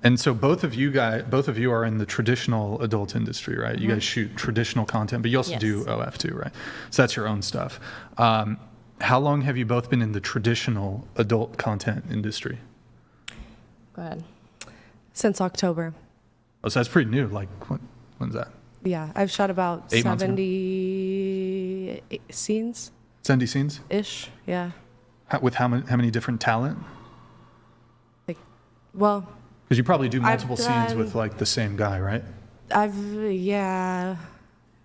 And so both of you are in the traditional adult industry, right? You guys shoot traditional content, but you also do OF too, right? So that's your own stuff. How long have you both been in the traditional adult content industry? Go ahead. Since October. Oh, so that's pretty new. Like, when's that? Yeah, I've shot about 70 scenes. 70 scenes? Ish, yeah. With how many different talent? Well, because you probably do multiple scenes with like the same guy, right?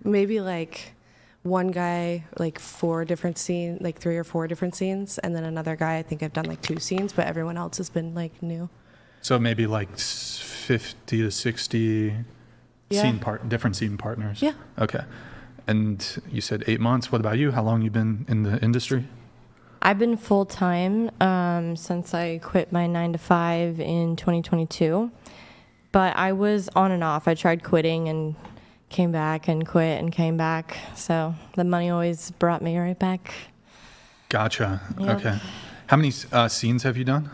Maybe like one guy, like 4 different scenes, like 3 or 4 different scenes, and then another guy, I think I've done like 2 scenes, but everyone else has been like new. So maybe like 50 to 60 different scene partners. Yeah. Okay. And you said 8 months. What about you? How long you been in the industry? I've been full-time since I quit my 9-to-5 in 2022. But I was on and off. I tried quitting and came back and quit and came back. So the money always brought me right back. Gotcha. Yep. Okay. How many scenes have you done?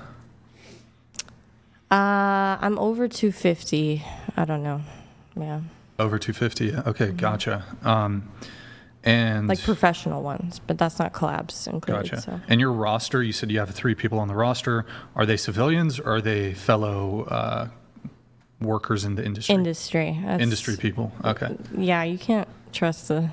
I'm over 250. I don't know. Yeah. Over 250. Okay, gotcha. And like professional ones, but that's not collabs included. Gotcha. So. And your roster, you said you have 3 people on the roster. Are they civilians or are they fellow workers in the industry? Industry people. Okay. Yeah, you can't trust the.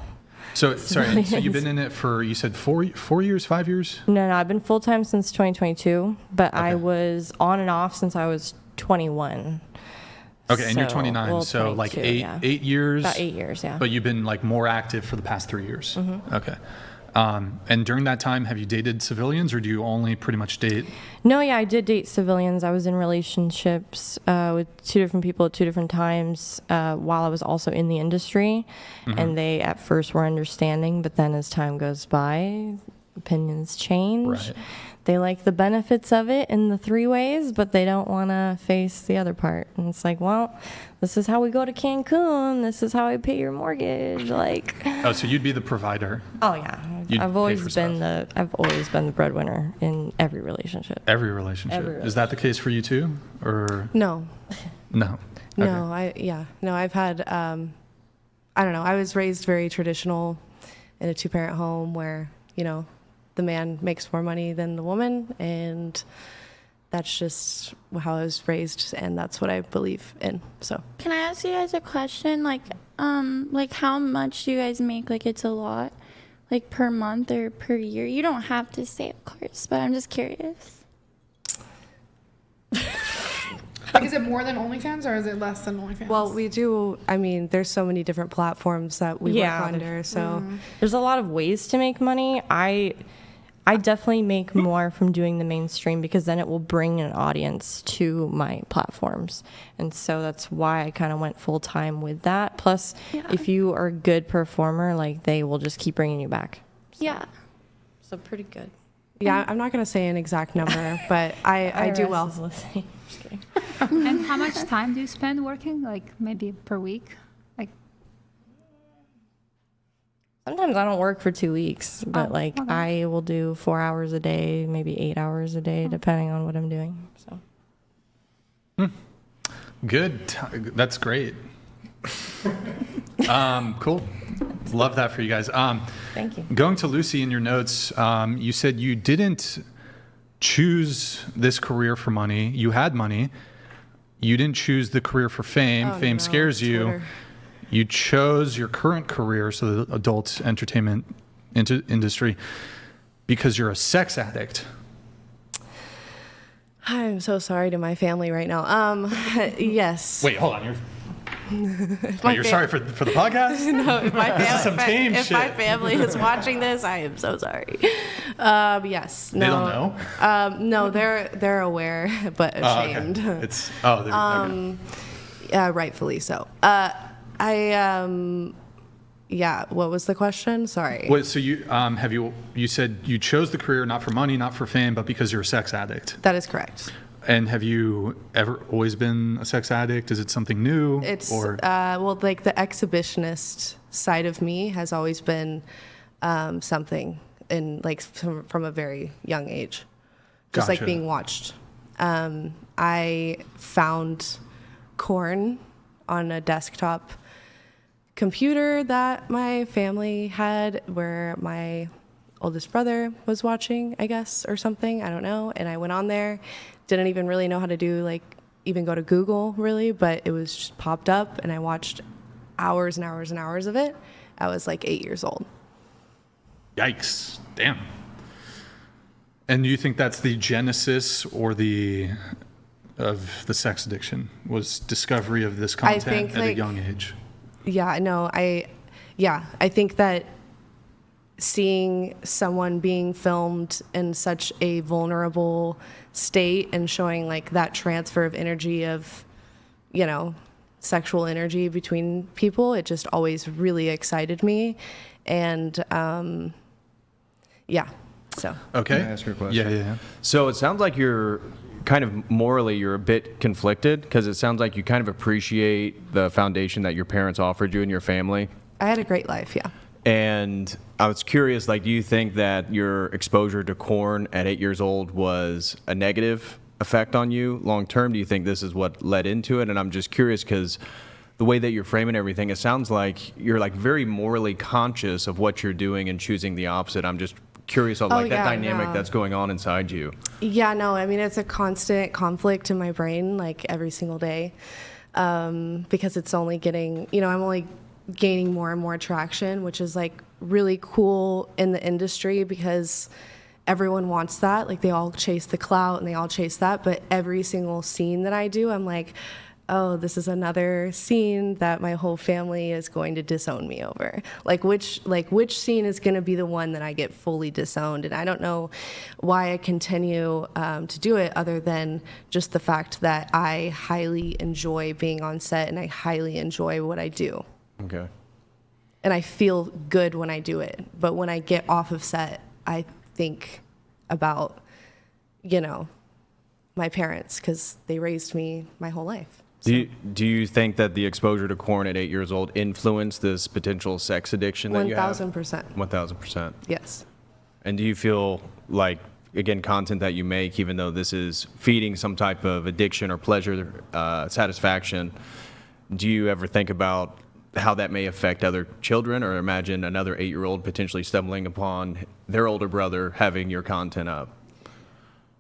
So sorry. So you've been in it for, you said 4 years, 5 years? No, I've been full time since 2022, but Okay. I was on and off since I was 21. Okay, and you're 29, well, so like 22, 8 years. About 8 years, yeah. But you've been like more active for the past 3 years. Okay. And during that time, have you dated civilians, or do you only pretty much date? No, yeah, I did date civilians. I was in relationships with 2 different people at 2 different times while I was also in the industry. And they at first were understanding, but then as time goes by, opinions change. Right. They like the benefits of it in the 3 ways, but they don't want to face the other part. And it's like, well, this is how we go to Cancun. This is how I pay your mortgage. Like. Oh, so you'd be the provider. Oh yeah, You'd I've pay always for been stuff. I've always been the breadwinner in every relationship. Every relationship. Is that the case for you too, or No. no? No, I've had, I don't know, I was raised very traditional in a 2-parent home where, the man makes more money than the woman, and that's just how I was raised, and that's what I believe in. So can I ask you guys a question? Like how much do you guys make? Like, it's a lot, like per month or per year? You don't have to say, of course, but I'm just curious. Like, is it more than OnlyFans or is it less than OnlyFans? well, we do, there's so many different platforms that we work under, so There's a lot of ways to make money. I definitely make more from doing the mainstream because then it will bring an audience to my platforms. And so that's why I kind of went full time with that. Plus, if you are a good performer, like they will just keep bringing you back. Yeah. So pretty good. yeah, I'm not going to say an exact number, but I do IRS well. is listening. Just kidding. And how much time do you spend working? Like maybe per week? Like Sometimes I don't work for 2 weeks, but okay. I will do 4 hours a day, maybe 8 hours a day, depending on what I'm doing. So. Good. That's great. Cool. Love that for you guys. Thank you. Going to Lucy in your notes, you said you didn't choose this career for money. You had money. You didn't choose the career for fame. Fame scares you. Twitter. You chose your current career, so the adult entertainment industry, because you're a sex addict. I'm so sorry to my family right now. Yes. Wait, hold on. You're sorry for the podcast? No, if my This is some tame if shit. my family is watching this, I am so sorry. Yes. No. They don't know? No, they're aware, but ashamed. Okay. Okay. Rightfully so. What was the question? Sorry. Wait, so you said you chose the career not for money, not for fame, but because you're a sex addict. That is correct. And have you ever always been a sex addict? Is it something new? It's like the exhibitionist side of me has always been something in from a very young age, just like Gotcha. being watched. I found Corn on a desktop computer that my family had, where my oldest brother was watching, I guess, or something. I don't know. And I went on there, didn't even really know how to do, like, even go to Google, really, but it was just popped up, and I watched hours and hours and hours of it. I was like 8 years old. Yikes. Damn. And do you think that's the genesis or of the sex addiction, was discovery of this content at a young age? Yeah, no, I think that seeing someone being filmed in such a vulnerable state and showing like that transfer of energy of, you know, sexual energy between people, it just always really excited me. And yeah, so. Okay. Can I ask you a question? Yeah. So it sounds like you're kind of morally, you're a bit conflicted, because it sounds like you kind of appreciate the foundation that your parents offered you and your family. I had a great life, yeah. And I was curious, like, do you think that your exposure to corn at 8 years old was a negative effect on you long term? Do you think this is what led into it? And I'm just curious because the way that you're framing everything, it sounds like you're like very morally conscious of what you're doing and choosing the opposite. I'm just curious on like that dynamic that's going on inside you. Yeah, no, I mean, it's a constant conflict in my brain, like every single day, because it's only getting, you know, I'm only gaining more and more traction, which is like really cool in the industry because everyone wants that. Like they all chase the clout and they all chase that. But every single scene that I do, I'm like, oh, this is another scene that my whole family is going to disown me over. Which scene is going to be the one that I get fully disowned? And I don't know why I continue to do it other than just the fact that I highly enjoy being on set and I highly enjoy what I do. Okay. And I feel good when I do it. But when I get off of set, I think about, you know, my parents because they raised me my whole life. Do you think that the exposure to corn at 8 years old influenced this potential sex addiction that you have? 1,000%. 1,000%. Yes. And do you feel like, again, content that you make, even though this is feeding some type of addiction or pleasure, satisfaction, do you ever think about how that may affect other children, or imagine another 8-year-old potentially stumbling upon their older brother having your content up?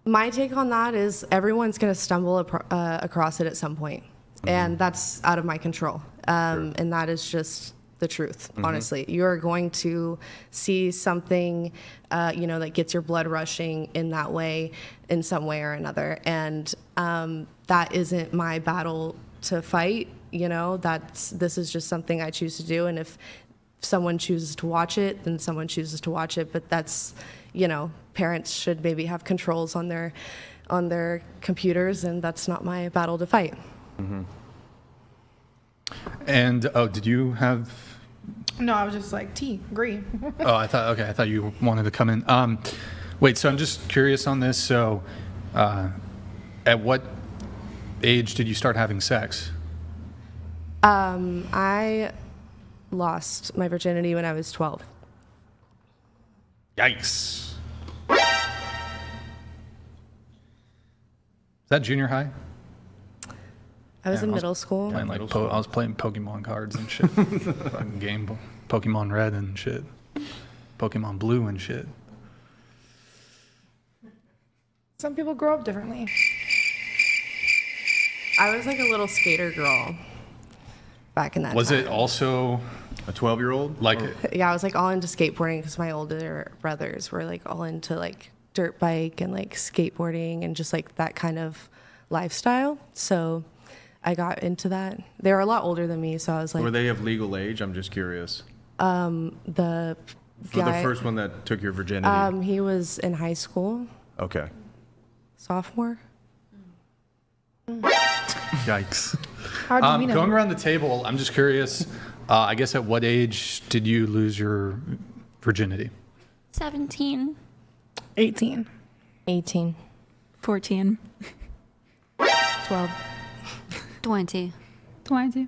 My take on that is everyone's going to stumble across it at some point. And that's out of my control. And that is just the truth, honestly. You're going to see something, you know, that gets your blood rushing in that way, in some way or another. And that isn't my battle to fight. You know, this is just something I choose to do. And if someone chooses to watch it, then someone chooses to watch it. But that's, you know, parents should maybe have controls on their computers, and that's not my battle to fight. Mm-hmm. And did you have? No, I was just like, agree. I thought you wanted to come in. Wait, so I'm just curious on this. So, at what age did you start having sex? I lost my virginity when I was 12. Yikes. Is that junior high? I was in middle school. I was playing Pokemon cards and shit. Fucking game, Pokemon Red and shit. Pokemon Blue and shit. Some people grow up differently. I was like a little skater girl back in that Was time. it also A 12-year-old? like Yeah, I was like all into skateboarding because my older brothers were like all into like dirt bike and like skateboarding and just like that kind of lifestyle. So I got into that. They were a lot older than me, so I was like, Were they of legal age? I'm just curious. the For guy, the first one that took your virginity. he was in high school, Okay. sophomore. yikes? How'd you meet Going him? around the table, I'm just curious. I guess at what age did you lose your virginity? 17. 18. 18. 14. 12. 20. 20.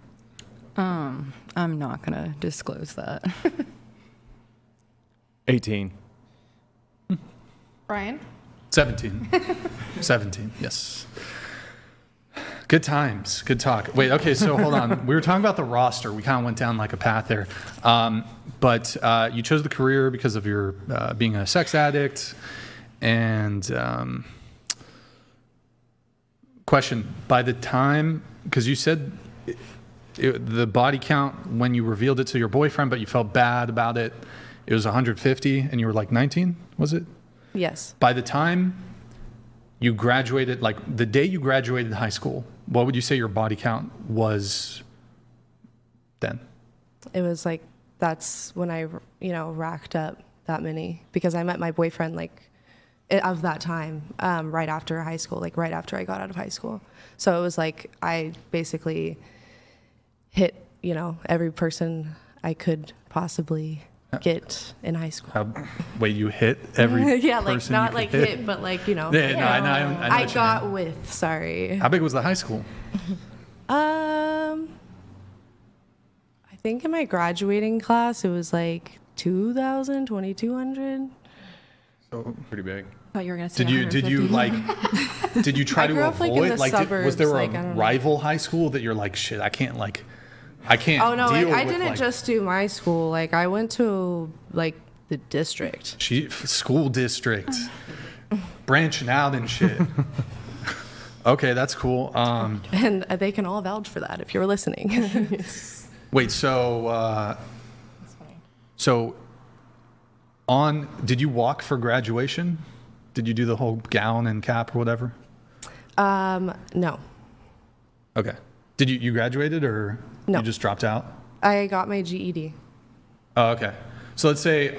I'm not gonna disclose that. 18. Brian? 17. 17. Yes. Good times. Good talk. Wait, okay, so hold on. We were talking about the roster. We kind of went down like a path there. But you chose the career because of your being a sex addict. And question, by the time, because you said the body count when you revealed it to your boyfriend, but you felt bad about it, it was 150 and you were like 19, was it? Yes. By the time you graduated, like the day you graduated high school, what would you say your body count was then? It was like, that's when I, racked up that many, because I met my boyfriend of that time, right after high school, like right after I got out of high school. So it was like I basically hit, every person I could possibly get in high school. Wait, you hit every yeah, like person not you like could hit, but like, Yeah, no, I know I what you got mean. with, sorry. How big was the high school? I think in my graduating class, it was like 2,000, 2,200. So, Pretty big. Thought you were gonna say did you 150. did you try I to grew up, like, in avoid the was suburbs, there like, I a don't know. rival high school that you're like, shit, I can't Oh no, deal I with, didn't like, just do my school. Like I went to like the district. school district branching out and shit. Okay, that's cool. And they can all vouch for that if you're listening. Wait, so did you walk for graduation? Did you do the whole gown and cap or whatever? No, Okay. Did you graduated or No. you just dropped out? I got my GED. Oh, okay. So let's say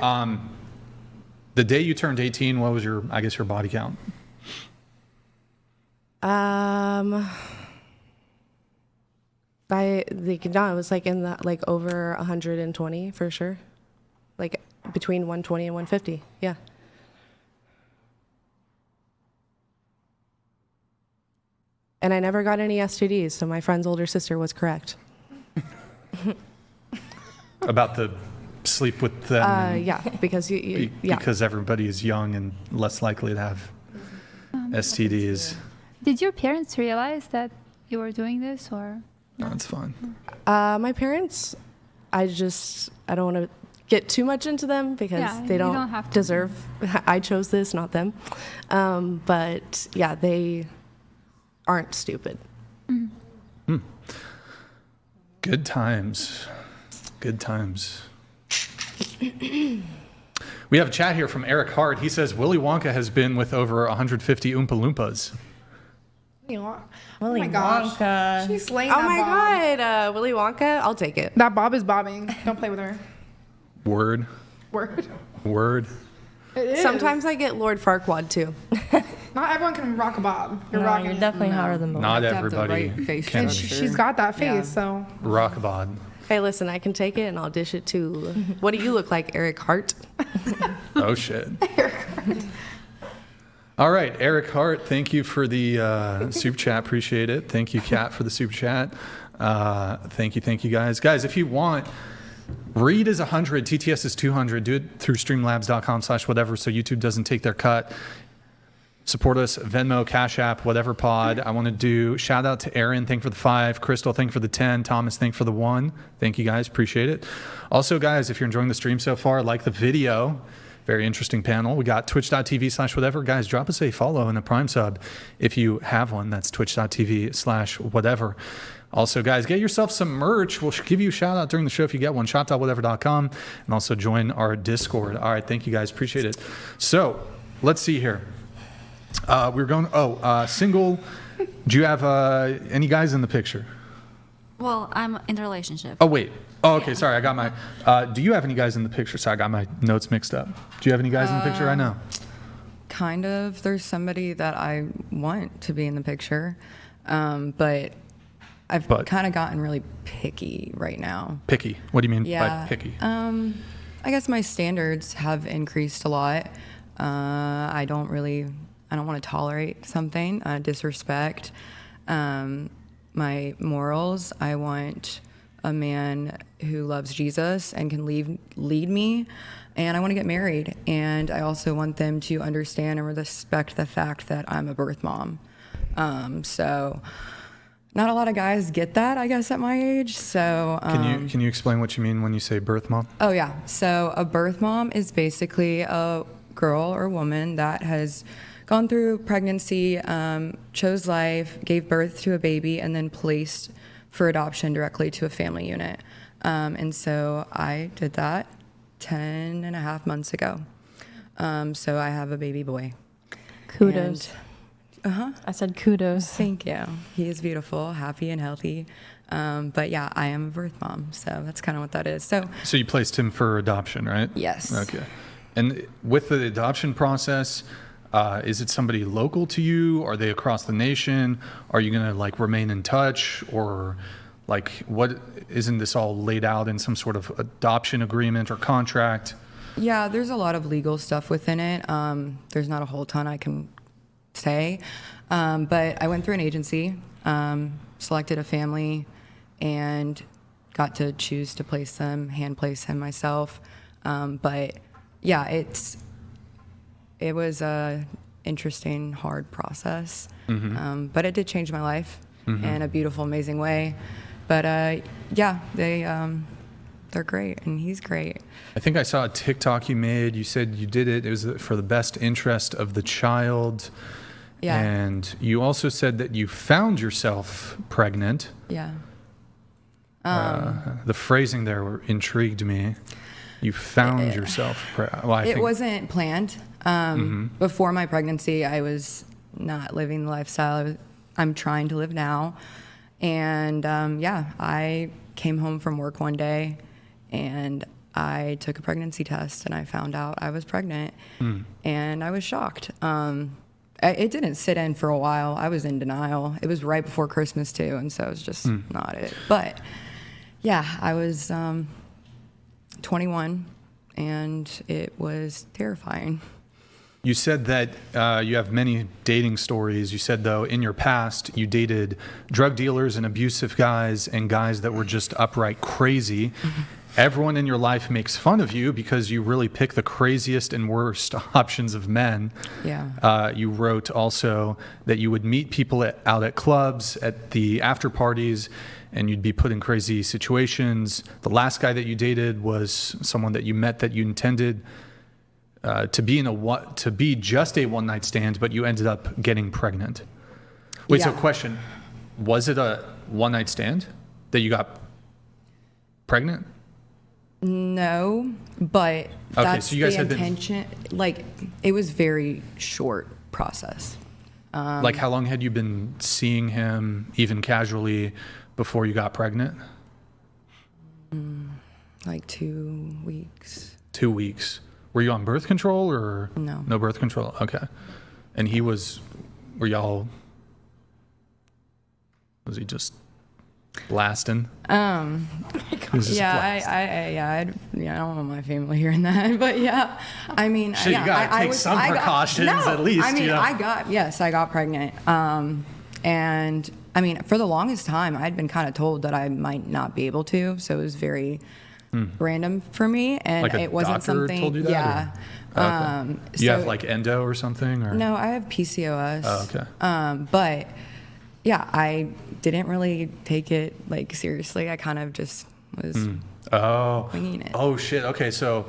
the day you turned 18, what was your body count? It was like in the like over 120 for sure. Like between 120 and 150. Yeah. And I never got any STDs, so my friend's older sister was correct. About the sleep with them? and Yeah, because Because everybody is young and less likely to have STDs. Did your parents realize that you were doing this, or? No, it's fine. My parents, I don't want to get too much into them because Yeah, they you don't, don't have to. deserve. I chose this, not them. But yeah, they aren't stupid. Good times. Good times. We have a chat here from Eric Hart. He says Willy Wonka has been with over 150 Oompa Loompas. Oh Willy my gosh. Wonka. She's slaying Oh that my bob. God, Willy Wonka, I'll take it. That bob is bobbing. Don't play with her. Word. Word. It is. Sometimes I get Lord Farquaad too. Not everyone can rock a bob. You're No, rocking you're it. definitely hotter than most. Not have to have the everybody right face can And structure. she's got that face, Yeah. so. rock a bod. Hey, listen, I can take it and I'll dish it too. What do you look like, Eric Hart? Oh, shit. All right, Eric Hart, thank you for the super chat. Appreciate it. Thank you, Kat, for the super chat. Thank you, guys. Guys, if you want, Read is 100, TTS is 200. Do it through streamlabs.com/whatever so YouTube doesn't take their cut. Support us, Venmo, Cash App, whatever pod. I want to do shout out to Aaron, thank for the 5. Crystal, thank for the 10. Thomas, thank for the 1. Thank you guys, appreciate it. Also, guys, if you're enjoying the stream so far, like the video. Very interesting panel. We got twitch.tv/whatever. Guys, drop us a follow and a Prime sub if you have one. That's twitch.tv/whatever. Also, guys, get yourself some merch. We'll give you a shout out during the show if you get one. Shop.whatever.com. And also join our Discord. All right, thank you guys. Appreciate it. So let's see here. We're going, single. Do you have any guys in the picture? Well, I'm in a relationship. Oh, wait. Oh, okay. Yeah. Sorry. I got my, do you have any guys in the picture? Sorry, I got my notes mixed up. Do you have any guys in the picture right now? Kind of. There's somebody that I want to be in the picture, but I've kind of gotten really picky right now. Picky. What do you mean Yeah. by picky? I guess my standards have increased a lot. I don't want to tolerate something, disrespect. My morals, I want a man who loves Jesus and can lead me. And I want to get married. And I also want them to understand and respect the fact that I'm a birth mom. So not a lot of guys get that, I guess, at my age. So Can you explain what you mean when you say birth mom? oh yeah, so a birth mom is basically a girl or woman that has gone through pregnancy, chose life, gave birth to a baby, and then placed for adoption directly to a family unit. And so I did that 10 and a half months ago. So I have a baby boy. Kudos. Uh-huh. I said kudos. Thank you. He is beautiful, happy, and healthy. But yeah, I am a birth mom, so that's kind of what that is. So So you placed him for adoption, right? yes. Okay. And with the adoption process, is it somebody local to you? Are they across the nation? Are you going to like remain in touch, or like what? Isn't this all laid out in some sort of adoption agreement or contract? Yeah, there's a lot of legal stuff within it. There's not a whole ton I can say, but I went through an agency, selected a family, and got to choose to hand place him myself. But yeah, it was a interesting, hard process, but it did change my life in a beautiful, amazing way. But yeah, they're great, and he's great. I think I saw a TikTok you made. You said you did it. It was for the best interest of the child. Yeah. And you also said that you found yourself pregnant. Yeah. The phrasing there intrigued me. You found yourself pregnant. Well, It wasn't planned. Before my pregnancy, I was not living the lifestyle I'm trying to live now. And yeah, I came home from work one day and I took a pregnancy test and I found out I was pregnant. And I was shocked. It didn't sit in for a while. I was in denial. It was right before Christmas too, and so it was just not it. But yeah, I was 21 and it was terrifying. You said that you have many dating stories. You said, though, in your past, you dated drug dealers and abusive guys and guys that were just upright crazy. Everyone in your life makes fun of you because you really pick the craziest and worst options of men. Yeah. You wrote also that you would meet people out at clubs, at the after parties, and you'd be put in crazy situations. The last guy that you dated was someone that you met that you intended to be just a one-night stand, but you ended up getting pregnant. Wait, so Yeah. question, was it a one-night stand that you got pregnant? No, but that's so you guys the had been- intention. Like, it was very short process. Like, how long had you been seeing him, even casually, before you got pregnant? Like 2 weeks. 2 weeks. Were you on birth control or? No. No birth control? Okay. And was he just blasting? He was just blasting. I don't want my family hearing that, but yeah, I mean, Shit, yeah, you gotta take some precautions at least, I mean, you know? I got pregnant, and I mean, for the longest time, I'd been kind of told that I might not be able to, so it was very random for me, and Like a it wasn't doctor something. told you that, Yeah. or? Okay. You so- have like endo or something, or? No, I have PCOS. Oh, okay. But yeah, I didn't really take it like seriously. I kind of just was winging it. Oh shit. Okay, so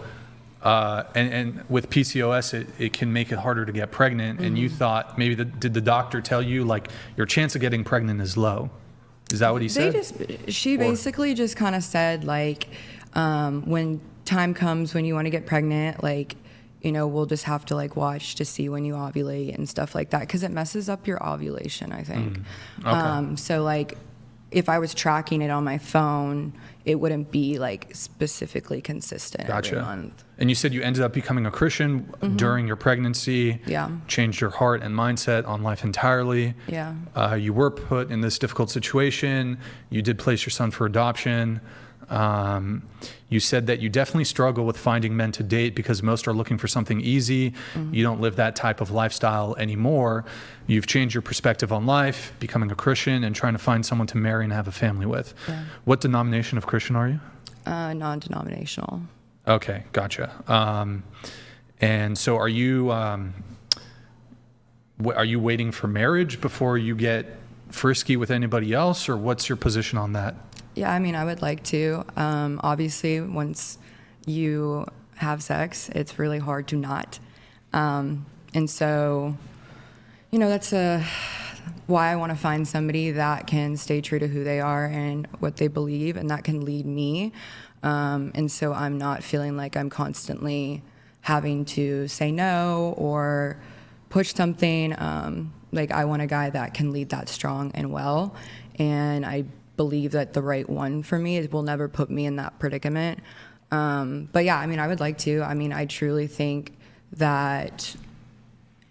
and with PCOS, it can make it harder to get pregnant. And you thought maybe did the doctor tell you like your chance of getting pregnant is low? Is that what he said? She basically just kind of said like, when time comes when you want to get pregnant, like, you know, we'll just have to like watch to see when you ovulate and stuff like that, because it messes up your ovulation, I think. Okay. So like, if I was tracking it on my phone, it wouldn't be like specifically consistent Gotcha. every month. And you said you ended up becoming a Christian during your pregnancy. Yeah. Changed your heart and mindset on life entirely. Yeah. You were put in this difficult situation. You did place your son for adoption. You said that you definitely struggle with finding men to date because most are looking for something easy. You don't live that type of lifestyle anymore. You've changed your perspective on life, becoming a Christian and trying to find someone to marry and have a family with. Yeah. What denomination of Christian are you? Non-denominational. Okay, gotcha. And so are you waiting for marriage before you get frisky with anybody else, or what's your position on that? Yeah, I mean, I would like to. Obviously, once you have sex, it's really hard to not. And so, that's why I want to find somebody that can stay true to who they are and what they believe, and that can lead me. And so I'm not feeling like I'm constantly having to say no or push something. Like, I want a guy that can lead that strong and well. And I believe that the right one for me will never put me in that predicament. But yeah, I mean, I would like to. I mean, I truly think that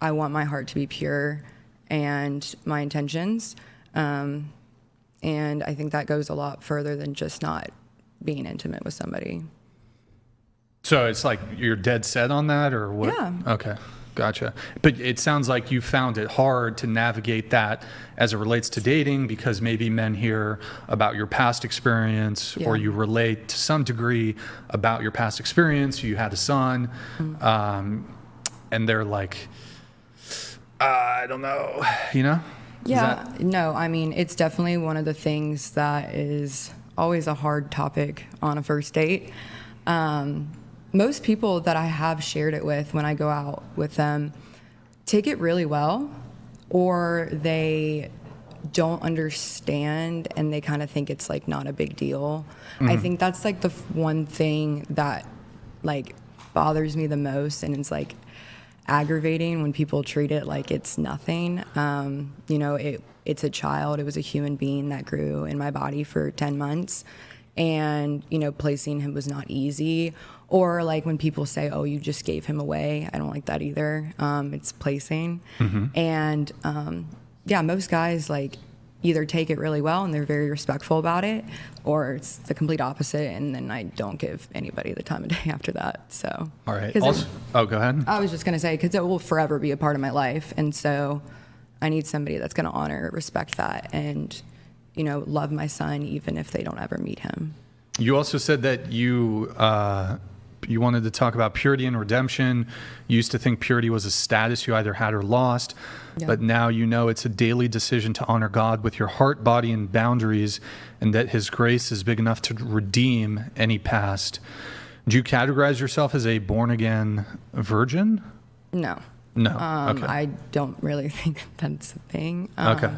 I want my heart to be pure and my intentions. And I think that goes a lot further than just not being intimate with somebody. So it's like you're dead set on that, or what? Yeah. Okay, gotcha. But it sounds like you found it hard to navigate that as it relates to dating, because maybe men hear about your past experience, or Yeah. you relate to some degree about your past experience. You had a son, and they're like, I don't know, Is Yeah, that- no, I mean, it's definitely one of the things that is always a hard topic on a first date. Most people that I have shared it with when I go out with them take it really well, or they don't understand and they kind of think it's like not a big deal. I think that's like the one thing that like bothers me the most, and it's like aggravating when people treat it like it's nothing. It's a child. It was a human being that grew in my body for 10 months. And, placing him was not easy. Or like when people say, oh, you just gave him away. I don't like that either. It's placing. And most guys like either take it really well and they're very respectful about it, or it's the complete opposite. And then I don't give anybody the time of day after that. So. All right. 'Cause Also, go ahead. I was just going to say, because it will forever be a part of my life. And so I need somebody that's going to honor, respect that, and, love my son even if they don't ever meet him. You also said that you wanted to talk about purity and redemption. You used to think purity was a status you either had or lost, Yeah. but now it's a daily decision to honor God with your heart, body, and boundaries, and that His grace is big enough to redeem any past. Do you categorize yourself as a born-again virgin? No. No. Okay. I don't really think that's a thing. Okay.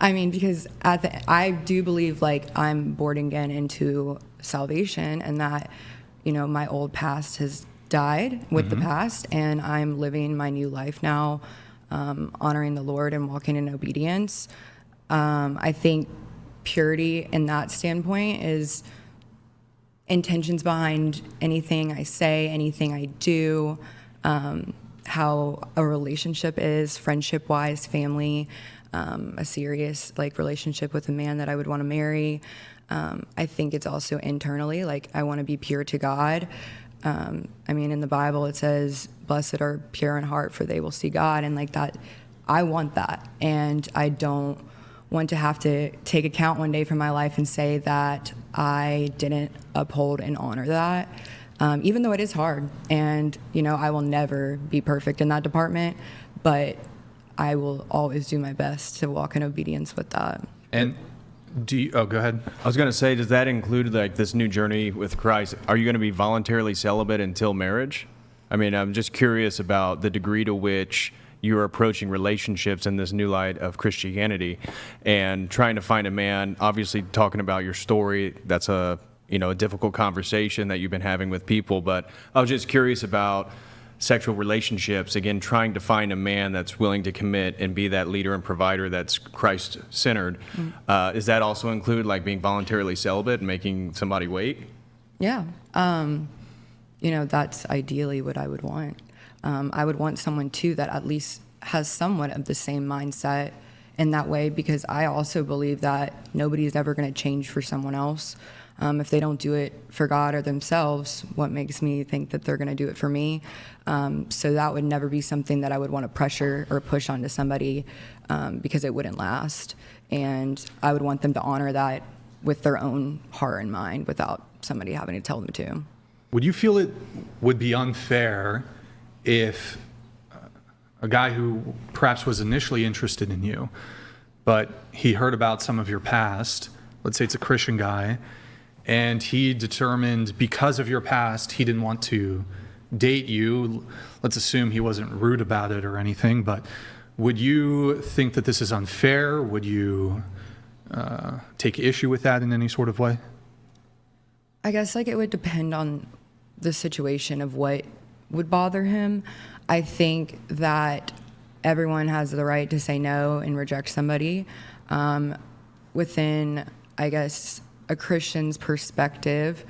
I mean, because I do believe like I'm born again into salvation, and that, my old past has died with the past, and I'm living my new life now, honoring the Lord and walking in obedience. I think purity in that standpoint is intentions behind anything I say, anything I do, how a relationship is, friendship-wise, family, a serious like relationship with a man that I would want to marry. I think it's also internally, like I want to be pure to God. I mean, in the Bible it says, "Blessed are pure in heart, for they will see God," and like that, I want that, and I don't want to have to take account one day from my life and say that I didn't uphold and honor that. Even though it is hard, and I will never be perfect in that department, but I will always do my best to walk in obedience with that. And go ahead. I was going to say, does that include like this new journey with Christ? Are you going to be voluntarily celibate until marriage? I mean, I'm just curious about the degree to which you're approaching relationships in this new light of Christianity and trying to find a man. Obviously, talking about your story, that's a difficult conversation that you've been having with people. But I was just curious about sexual relationships, again, trying to find a man that's willing to commit and be that leader and provider that's Christ-centered. Does that also include like being voluntarily celibate and making somebody wait? Yeah. That's ideally what I would want. I would want someone too that at least has somewhat of the same mindset in that way, because I also believe that nobody's ever going to change for someone else. If they don't do it for God or themselves, what makes me think that they're going to do it for me? So that would never be something that I would want to pressure or push onto somebody, because it wouldn't last. And I would want them to honor that with their own heart and mind without somebody having to tell them to. Would you feel it would be unfair if a guy who perhaps was initially interested in you but he heard about some of your past. Let's say it's a Christian guy, and he determined because of your past, he didn't want to date you. Let's assume he wasn't rude about it or anything, but would you think that this is unfair? Would you take issue with that in any sort of way? I guess like it would depend on the situation of what would bother him. I think that everyone has the right to say no and reject somebody. Within, I guess, a Christian's perspective,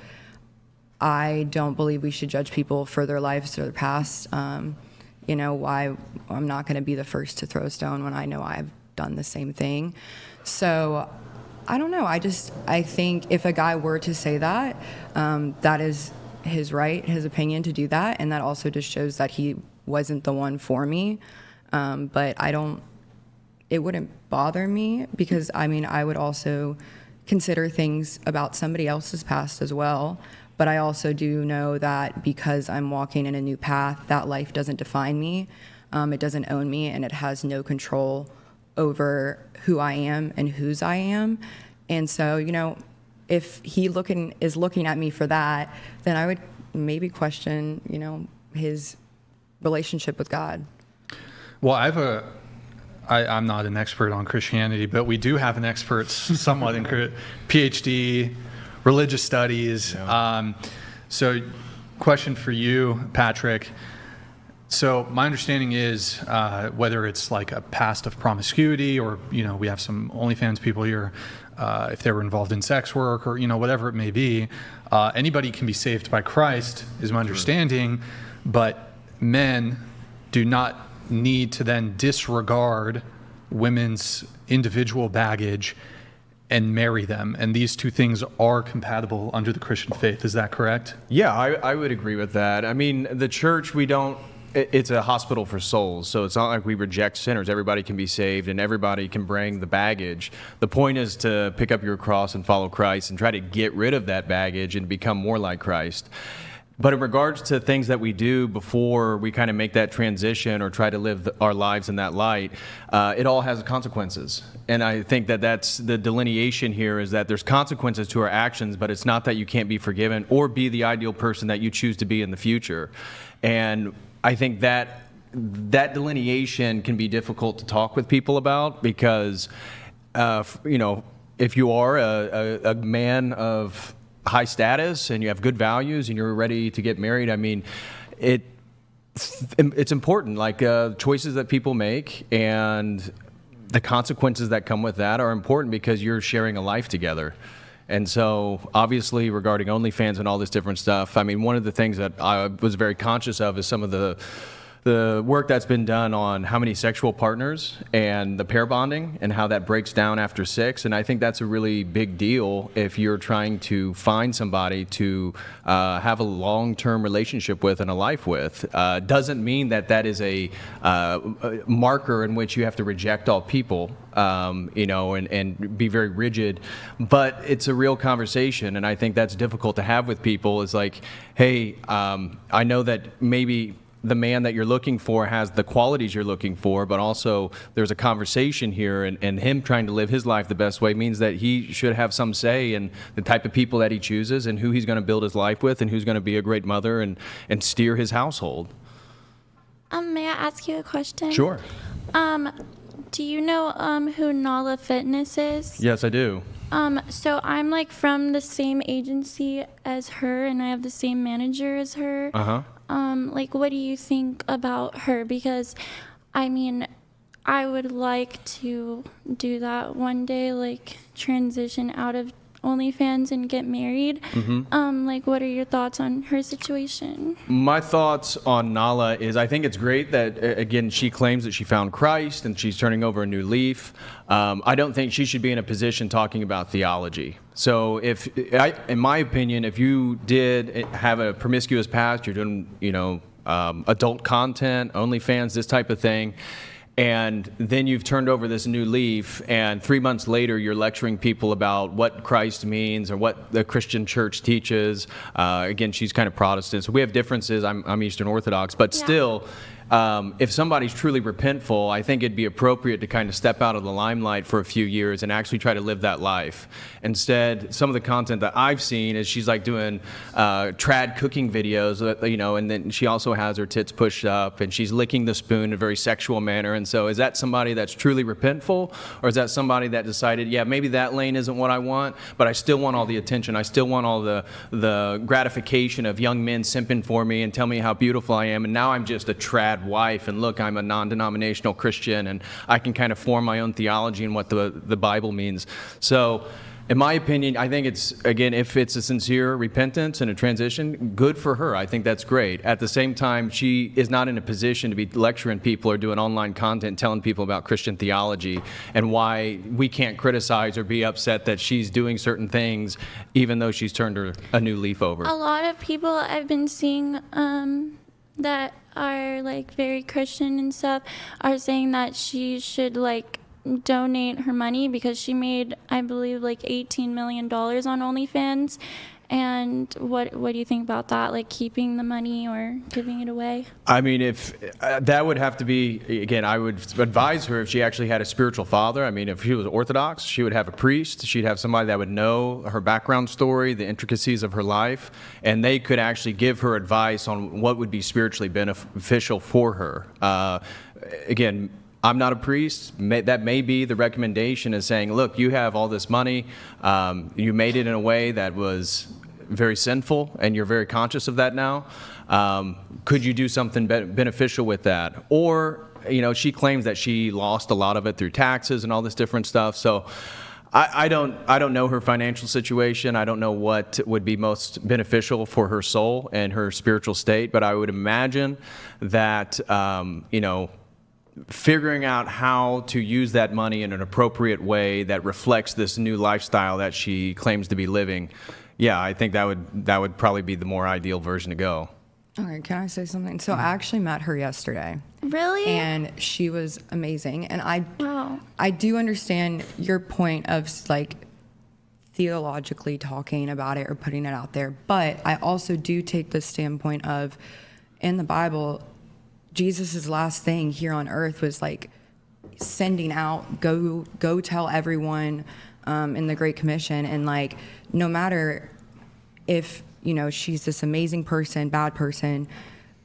I don't believe we should judge people for their lives or their past. Why I'm not going to be the first to throw a stone when I know I've done the same thing. So I don't know. I think if a guy were to say that, that is his right, his opinion to do that. And that also just shows that he wasn't the one for me. But it wouldn't bother me because, I would also consider things about somebody else's past as well. But I also do know that because I'm walking in a new path, that life doesn't define me. It doesn't own me, and it has no control over who I am and whose I am. And so, if he is looking at me for that, then I would maybe question, his relationship with God. Well, I'm not an expert on Christianity, but we do have an expert somewhat in PhD, religious studies. Yeah. So question for you, Patrick. So my understanding is whether it's like a past of promiscuity or, we have some OnlyFans people here, if they were involved in sex work or, whatever it may be, anybody can be saved by Christ is my understanding, but men do not need to then disregard women's individual baggage and marry them. And these two things are compatible under the Christian faith. Is that correct? Yeah, I would agree with that. I mean, the church, it's a hospital for souls, so it's not like we reject sinners. Everybody can be saved and everybody can bring the baggage. The point is to pick up your cross and follow Christ and try to get rid of that baggage and become more like Christ. But in regards to things that we do before we kind of make that transition or try to live our lives in that light, it all has consequences. And I think that that's the delineation here, is that there's consequences to our actions, but it's not that you can't be forgiven or be the ideal person that you choose to be in the future. And I think that delineation can be difficult to talk with people about because, if you are a man of high status and you have good values and you're ready to get married, it's important. Like choices that people make and the consequences that come with that are important because you're sharing a life together. And so obviously regarding OnlyFans and all this different stuff, one of the things that I was very conscious of is some of the work that's been done on how many sexual partners and the pair bonding and how that breaks down after 6. And I think that's a really big deal if you're trying to find somebody to have a long-term relationship with and a life with. Doesn't mean that is a marker in which you have to reject all people, and be very rigid. But it's a real conversation, and I think that's difficult to have with people. Is like, hey, I know that maybe the man that you're looking for has the qualities you're looking for, but also there's a conversation here, and him trying to live his life the best way means that he should have some say in the type of people that he chooses and who he's going to build his life with and who's going to be a great mother and steer his household. May I ask you a question? Sure. Do you know who Nala Fitness is? Yes, I do. So I'm like from the same agency as her, and I have the same manager as her. Uh-huh. What do you think about her? Because, I would like to do that one day, transition out of OnlyFans and get married. Mm-hmm. What are your thoughts on her situation? My thoughts on Nala is I think it's great that, again, she claims that she found Christ and she's turning over a new leaf. I don't think she should be in a position talking about theology. So in my opinion, if you did have a promiscuous past, you're doing, adult content, OnlyFans, this type of thing, and then you've turned over this new leaf, and 3 months later you're lecturing people about what Christ means or what the Christian church teaches. Again, she's kind of Protestant, so we have differences. I'm Eastern Orthodox, but still, if somebody's truly repentful, I think it'd be appropriate to kind of step out of the limelight for a few years and actually try to live that life. Instead, some of the content that I've seen is she's like doing trad cooking videos, and then she also has her tits pushed up and she's licking the spoon in a very sexual manner. And so is that somebody that's truly repentful, or is that somebody that decided, yeah, maybe that lane isn't what I want, but I still want all the attention, I still want all the gratification of young men simping for me and tell me how beautiful I am, and now I'm just a trad wife, and look, I'm a non-denominational Christian, and I can kind of form my own theology and what the Bible means. So in my opinion, I think it's, again, if it's a sincere repentance and a transition, good for her. I think that's great. At the same time, she is not in a position to be lecturing people or doing online content telling people about Christian theology and why we can't criticize or be upset that she's doing certain things even though she's turned a new leaf over. A lot of people I've been seeing that are like very Christian and stuff are saying that she should like donate her money because she made, I believe, like $18 million on OnlyFans. And what do you think about that? Like keeping the money or giving it away? I mean, if that would have to be, again, I would advise her if she actually had a spiritual father. I mean, if she was Orthodox, she would have a priest. She'd have somebody that would know her background story, the intricacies of her life, and they could actually give her advice on what would be spiritually beneficial for her. Again, I'm not a priest. That may be the recommendation, is saying, look, you have all this money. You made it in a way that was very sinful, and you're very conscious of that now. Could you do something beneficial with that? Or, she claims that she lost a lot of it through taxes and all this different stuff. So I don't know her financial situation. I don't know what would be most beneficial for her soul and her spiritual state. But I would imagine that, figuring out how to use that money in an appropriate way that reflects this new lifestyle that she claims to be living, yeah, I think that would probably be the more ideal version to go. All right, can I say something? So I actually met her yesterday. Really? And she was amazing. And Wow. I do understand your point of like theologically talking about it or putting it out there. But I also do take the standpoint of, in the Bible, Jesus' last thing here on earth was like sending out, go tell everyone in the Great Commission. And like, no matter if, she's this amazing person, bad person,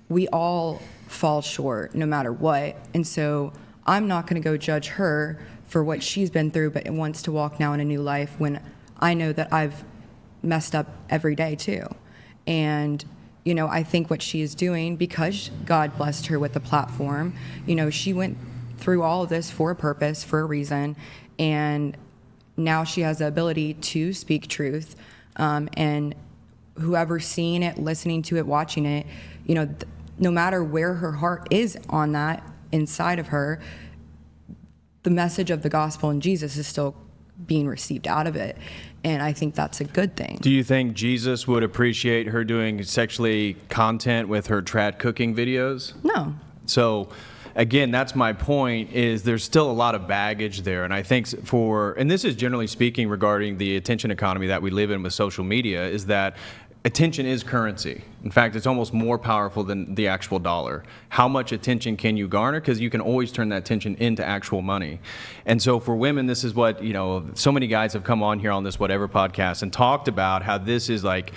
we all fall short no matter what. And so I'm not going to go judge her for what she's been through, but wants to walk now in a new life when I know that I've messed up every day too. And I think what she is doing, because God blessed her with the platform, she went through all of this for a purpose, for a reason, and now she has the ability to speak truth. And whoever's seeing it, listening to it, watching it, no matter where her heart is on that inside of her, the message of the gospel and Jesus is still being received out of it. And I think that's a good thing. Do you think Jesus would appreciate her doing sexually content with her trad cooking videos? No. So, again, that's my point, is there's still a lot of baggage there. And I think and this is generally speaking regarding the attention economy that we live in with social media, is that attention is currency. In fact, it's almost more powerful than the actual dollar. How much attention can you garner? Because you can always turn that attention into actual money. And so for women, this is what, so many guys have come on here on this Whatever podcast and talked about how this is like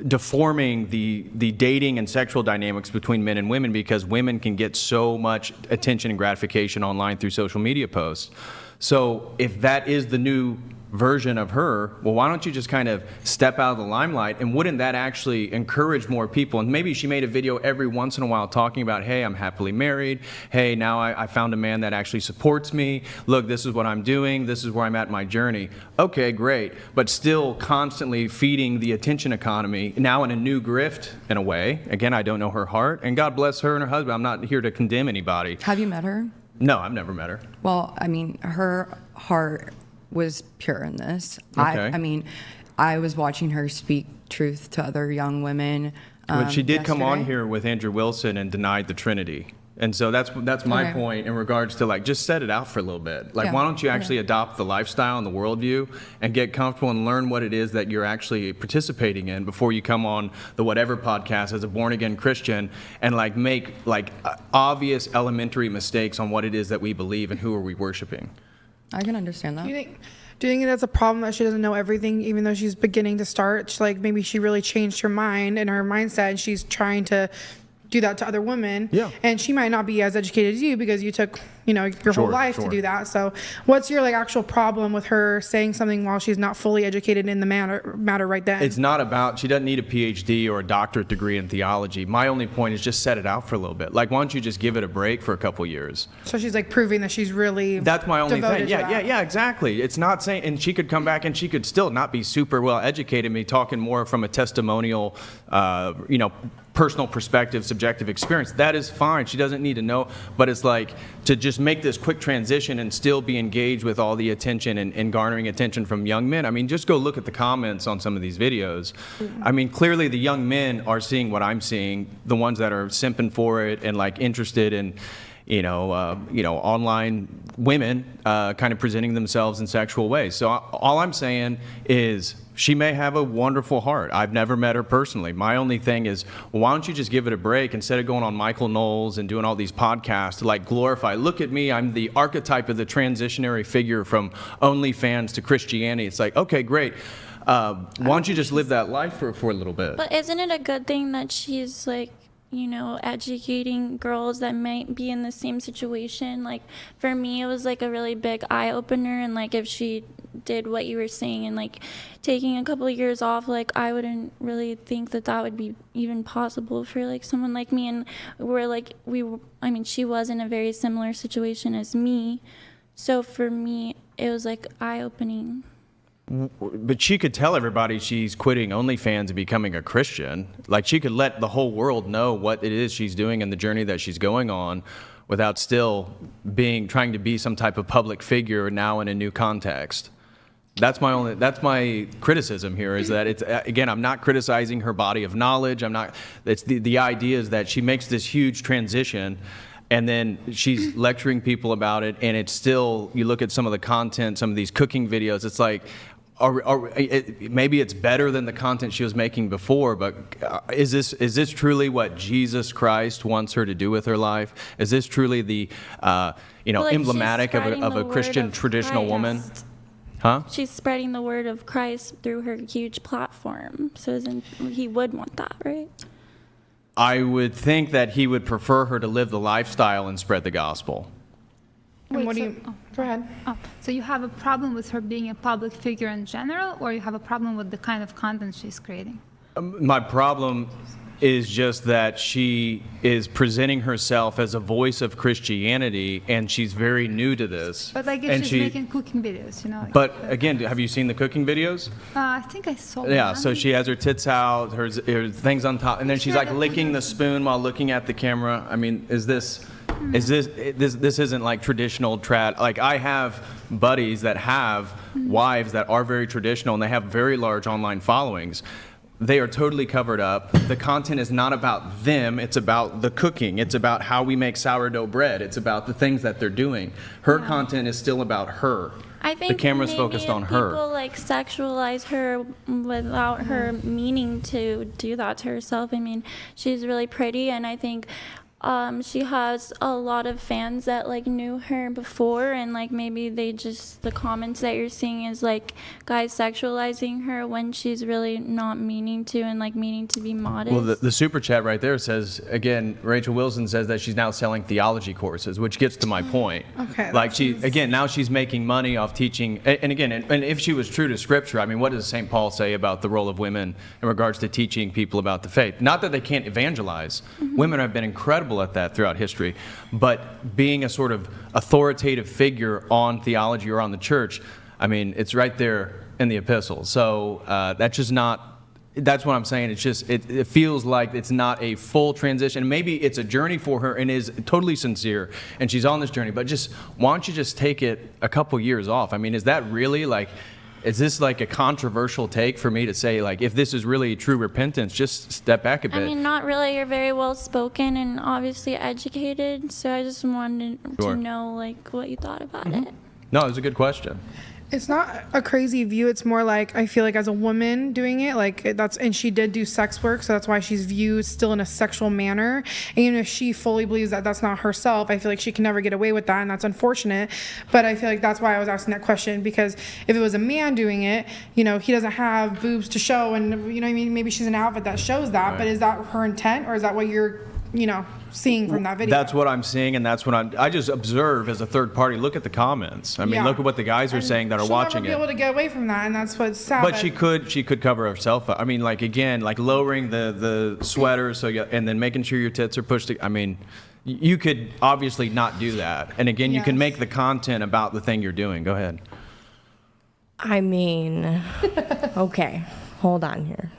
deforming the dating and sexual dynamics between men and women, because women can get so much attention and gratification online through social media posts. So if that is the new version of her, well, why don't you just kind of step out of the limelight? And wouldn't that actually encourage more people? And maybe she made a video every once in a while talking about, hey, I'm happily married. Hey, now I found a man that actually supports me. Look, this is what I'm doing. This is where I'm at in my journey. Okay, great. But still constantly feeding the attention economy, now in a new grift in a way. Again, I don't know her heart. And God bless her and her husband. I'm not here to condemn anybody. Have you met her? No, I've never met her. Well, I mean, her heart was pure in this. Okay. I was watching her speak truth to other young women. But she did come on yesterday. here with Andrew Wilson and denied the Trinity. And so that's my Okay. point in regards to like, just set it out for a little bit. Like, Yeah. why don't you actually adopt the lifestyle and the worldview and get comfortable and learn what it is that you're actually participating in before you come on the whatever podcast as a born again Christian and like make like obvious elementary mistakes on what it is that we believe and who are we worshiping. I can understand that. Do you think that's a problem that she doesn't know everything, even though she's beginning to start? Like maybe she really changed her mind and her mindset, and she's trying to do that to other women. Yeah. And she might not be as educated as you because you took, your whole Sure, life to sure. do that. So what's your like actual problem with her saying something while she's not fully educated in the matter right then? It's not about, she doesn't need a PhD or a doctorate degree in theology. My only point is just set it out for a little bit. Like, why don't you just give it a break for a couple years? So she's like proving that she's really That's my only devoted thing. to Yeah, that. yeah, exactly. It's not saying, and she could come back and she could still not be super well educated, me talking more from a testimonial, personal perspective, subjective experience. That is fine. She doesn't need to know, but it's like to just make this quick transition and still be engaged with all the attention and garnering attention from young men. I mean, just go look at the comments on some of these videos. I mean, clearly the young men are seeing what I'm seeing, the ones that are simping for it and like interested in online women kind of presenting themselves in sexual ways. So all I'm saying is she may have a wonderful heart. I've never met her personally. My only thing is, well, why don't you just give it a break instead of going on Michael Knowles and doing all these podcasts to like glorify, look at me, I'm the archetype of the transitionary figure from OnlyFans to Christianity. It's like, okay, great. Why don't you just live that life for a little bit? But isn't it a good thing that she's like, educating girls that might be in the same situation? Like for me, it was like a really big eye opener. And like if she did what you were saying and like taking a couple of years off, like I wouldn't really think that would be even possible for like someone like me. And she was in a very similar situation as me. So for me, it was like eye opening. But she could tell everybody she's quitting OnlyFans and becoming a Christian. Like, she could let the whole world know what it is she's doing and the journey that she's going on without still trying to be some type of public figure now in a new context. That's my criticism here, is that it's, again, I'm not criticizing her body of knowledge. It's the idea is that she makes this huge transition and then she's lecturing people about it, and it's still, you look at some of the content, some of these cooking videos, it's like, maybe it's better than the content she was making before, but is this truly what Jesus Christ wants her to do with her life? Is this truly the emblematic of a Christian traditional woman? Huh? She's spreading the word of Christ through her huge platform. So he would want that, right? I would think that he would prefer her to live the lifestyle and spread the gospel. And what do you? Go ahead. Oh, so you have a problem with her being a public figure in general, or you have a problem with the kind of content she's creating? My problem is just that she is presenting herself as a voice of Christianity, and she's very new to this. But I guess and she's making cooking videos, But again, have you seen the cooking videos? I think I saw Yeah, one. so she has her tits out, her things on top, and then she's like licking the spoon while looking at the camera. I mean, this isn't like traditional trad. Like, I have buddies that have wives that are very traditional, and they have very large online followings. They are totally covered up. The content is not about them. It's about the cooking. It's about how we make sourdough bread. It's about the things that they're doing. Her content is still about her. I think the camera's maybe focused on if her. People like sexualize her without her meaning to do that to herself. I mean, she's really pretty, and I think she has a lot of fans that like knew her before, and like maybe the comments that you're seeing is like guys sexualizing her when she's really not meaning to, and like meaning to be modest. Well, the super chat right there says, again, Rachel Wilson says that she's now selling theology courses, which gets to my point. Okay. Like, now she's making money off teaching. And again, and if she was true to Scripture, I mean, what does St. Paul say about the role of women in regards to teaching people about the faith? Not that they can't evangelize. Women have been incredible at that throughout history, but being a sort of authoritative figure on theology or on the church, I mean, it's right there in the epistle. So that's what I'm saying. It's just, it feels like it's not a full transition. Maybe it's a journey for her and is totally sincere, and she's on this journey, but why don't you just take it a couple years off? I mean, is that really like, Is this like a controversial take for me to say, like, if this is really true repentance, just step back a bit? I mean, not really. You're very well spoken and obviously educated. So I just wanted Sure. to know, like, what you thought about Mm-hmm. it. No, it was a good question. It's not a crazy view. It's more like, I feel like as a woman doing it, like and she did do sex work, so that's why she's viewed still in a sexual manner. And even if she fully believes that that's not herself, I feel like she can never get away with that, and that's unfortunate. But I feel like that's why I was asking that question, because if it was a man doing it, you know, he doesn't have boobs to show, and you know what I mean, maybe she's an outfit that shows that, Right. but is that her intent, or is that what you're, you know, seeing from that video? That's what I'm seeing, and that's what I just observe as a third party. Look at the comments. I mean, Yeah. look at what the guys are And saying that are she'll watching never be able it. to get away from that, and that's what's sad. But she could cover herself up. I mean, like, again, like lowering the sweater, so you, and then making sure your tits are pushed. I mean, you could obviously not do that. And again, you can Yes. make the content about the thing you're doing. Go ahead. I mean, okay, hold on here.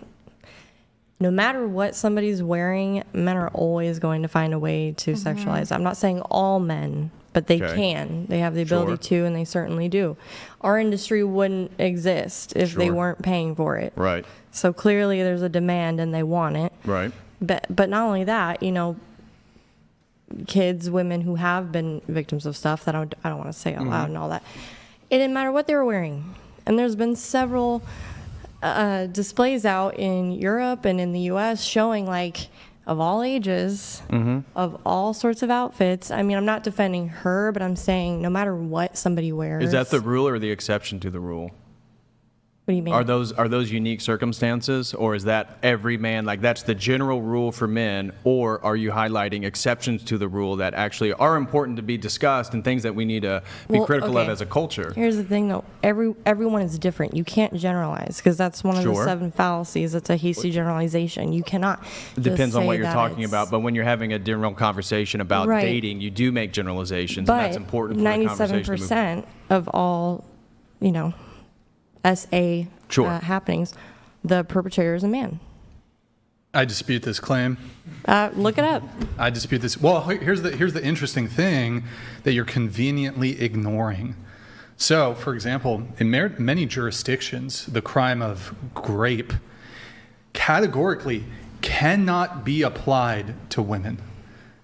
No matter what somebody's wearing, men are always going to find a way to sexualize. I'm not saying all men, but they Okay. can. They have the ability to, and they certainly do. Our industry wouldn't exist if they Sure. weren't paying for it. Right. So clearly there's a demand and they want it. Right. But not only that, you know, kids, women who have been victims of stuff that I don't want to say out loud and all that. It didn't matter what they were wearing. And there's been several displays out in Europe and in the U.S. showing, like, of all ages, of all sorts of outfits. I mean, I'm not defending her, but I'm saying no matter what somebody wears. Is that the rule or the exception to the rule? What do you mean? Are those unique circumstances, or is that every man, like that's the general rule for men, or are you highlighting exceptions to the rule that actually are important to be discussed and things that we need to be Well, critical of okay. as a culture? Here's the thing, though. Everyone is different. You can't generalize, because that's one of the Sure. 7 fallacies. It's a hasty generalization. You cannot. It depends just on say what you're that talking it's- about, but when you're having a general conversation about Right. dating, you do make generalizations, But and that's important for the conversation to move. 97% of all, you know, SA Sure. happenings, the perpetrator is a man. I dispute this claim. Look it up. I dispute this. Well, here's the interesting thing that you're conveniently ignoring. So, for example, in many jurisdictions, the crime of grape categorically cannot be applied to women.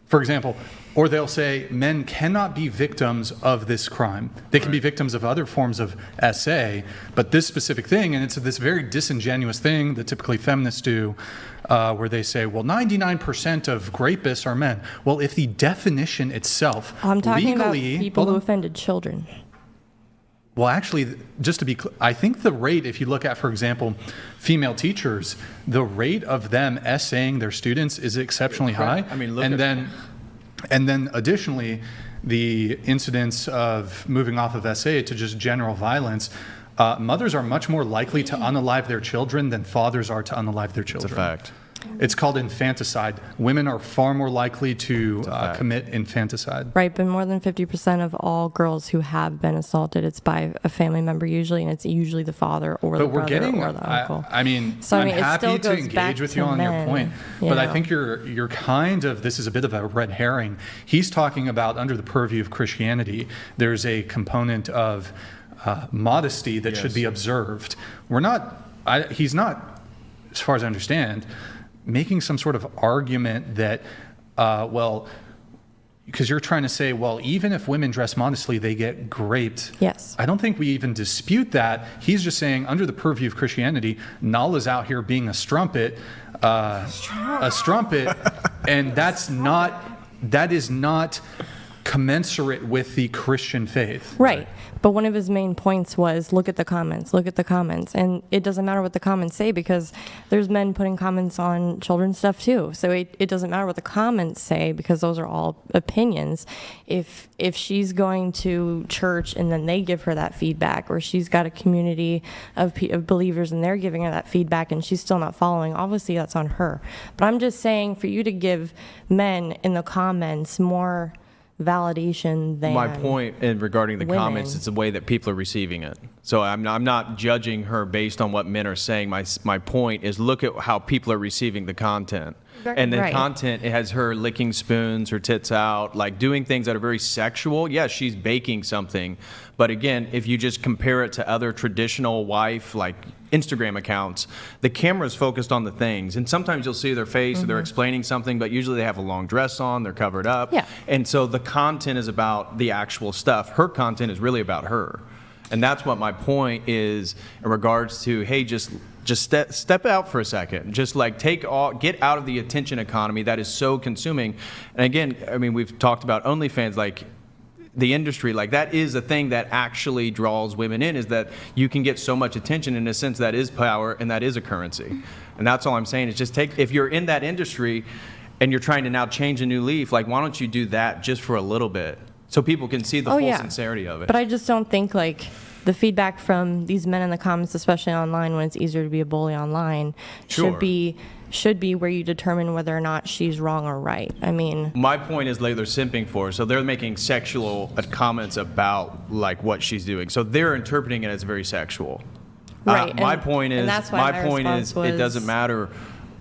For example, or they'll say men cannot be victims of this crime. They can be victims of other forms of SA, but this specific thing, and it's this very disingenuous thing that typically feminists do, where they say, well, 99% of rapists are men. Well, if the definition itself I'm talking about legally, people hold who on. offended children. Well, actually, just to be clear, I think the rate, if you look at, for example, female teachers, the rate of them essaying their students is exceptionally high. I mean, look and at- then additionally, the incidence of moving off of SA to just general violence, mothers are much more likely to unalive their children than fathers are to unalive their It's a children. fact. It's called infanticide. Women are far more likely to fact. commit infanticide. Right, but more than 50% of all girls who have been assaulted, it's by a family member usually, and it's usually the father or the But we're brother getting, or the uncle. I mean, So, I I'm mean, it happy still to goes back engage with to you on your men, point, you but I know. think you're kind of, this is a bit of a red herring. He's talking about under the purview of Christianity, there's a component of modesty that should Yes. be observed. He's not, as far as I understand, making some sort of argument that, well, because you're trying to say, well, even if women dress modestly, they get raped. Yes. I don't think we even dispute that. He's just saying, under the purview of Christianity, Nala's out here being a strumpet, and that is not commensurate with the Christian faith. Right. But one of his main points was look at the comments. And it doesn't matter what the comments say, because there's men putting comments on children's stuff too. So it doesn't matter what the comments say, because those are all opinions. If she's going to church and then they give her that feedback, or she's got a community of believers and they're giving her that feedback and she's still not following, obviously that's on her. But I'm just saying, for you to give men in the comments more validation than My point in regarding the women. comments, it's the way that people are receiving it. So I'm not judging her based on what men are saying. My point is, look at how people are receiving the content. And the Right. content, it has her licking spoons, her tits out, like doing things that are very sexual. Yes, she's baking something. But again, if you just compare it to other traditional wife, like Instagram accounts, the camera's focused on the things. And sometimes you'll see their face or they're explaining something, but usually they have a long dress on, they're covered up. Yeah. And so the content is about the actual stuff. Her content is really about her. And that's what my point is in regards to, hey, just step out for a second. Just like get out of the attention economy that is so consuming. And again, I mean, we've talked about OnlyFans, like the industry, like that is a thing that actually draws women in, is that you can get so much attention. In a sense, that is power and that is a currency. And that's all I'm saying is just if you're in that industry and you're trying to now change a new leaf, like why don't you do that just for a little bit so people can see the full sincerity of it. But I just don't think like the feedback from these men in the comments, especially online when it's easier to be a bully online, Sure. should be where you determine whether or not she's wrong or right. I mean, My point is like they're simping for her. So they're making sexual comments about like what she's doing. So they're interpreting it as very sexual. Right, My and- point and is, that's why my response it doesn't was- matter.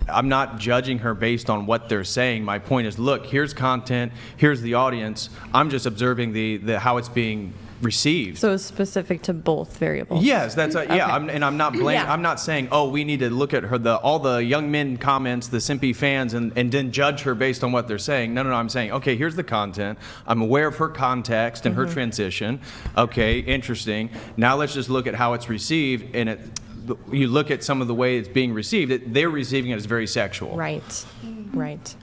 I'm not judging her based on what they're saying. My point is, look, here's content, here's the audience. I'm just observing the how it's being received. so it's specific to both variables. Yes, that's yeah. Okay. I'm not blaming. Yeah. I'm not saying, oh, we need to look at her all the young men comments, the simpy fans, and then judge her based on what they're saying. No. I'm saying, okay, here's the content. I'm aware of her context and her transition. Okay, interesting. Now let's just look at how it's received, and you look at some of the way it's being received. They're receiving it as very sexual. Right.